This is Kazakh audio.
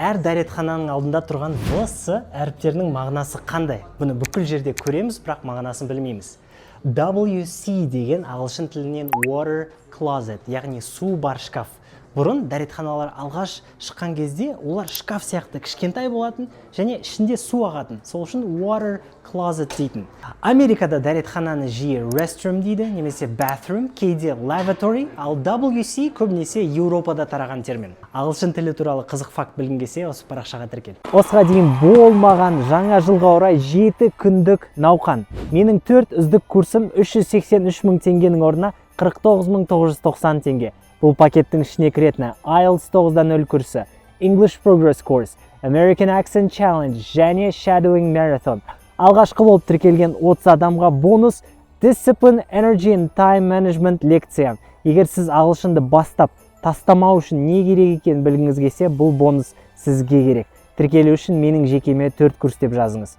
әр дәретхананың алдында тұрған ВС әріптерінің мағынасы қандай? Бұны бүкіл жерде көреміз, бірақ мағынасын білмейміз. WC деген ағылшын тілінен water closet, яғни су бар шкаф. Бұрын дәретханалар алғаш шыққан кезде олар шкаф сияқты кішкентай болатын және ішінде су ағатын. Сол үшін water closet дейтін. Америкада дәретхананы жиі restroom дейді, немесе bathroom, кейде lavatory, ал WC көбінесе Еуропада тараған термин. Ағылшын тілі туралы қызық факт білгің келсе, осы парақшаға тіркел. Осыға дейін болмаған жаңа жылға орай 7 күндік науқан. Менің 4 үздік курсым 383 мың теңгенің орнына 49.990 теңге. Бұл пакеттің ішіне кіретіні IELTS 9-дан 0 курсы, English Progress Course, American Accent Challenge және Shadowing Marathon. Алғашқы болып тіркелген 30 адамға бонус Discipline, Energy and Time Management лекция. Егер сіз ағылшынды бастап, тастамау үшін не керек екенін білгіңіз келсе, бұл бонус сізге керек. Тіркелу үшін менің жекеме 4 курс деп жазыңыз.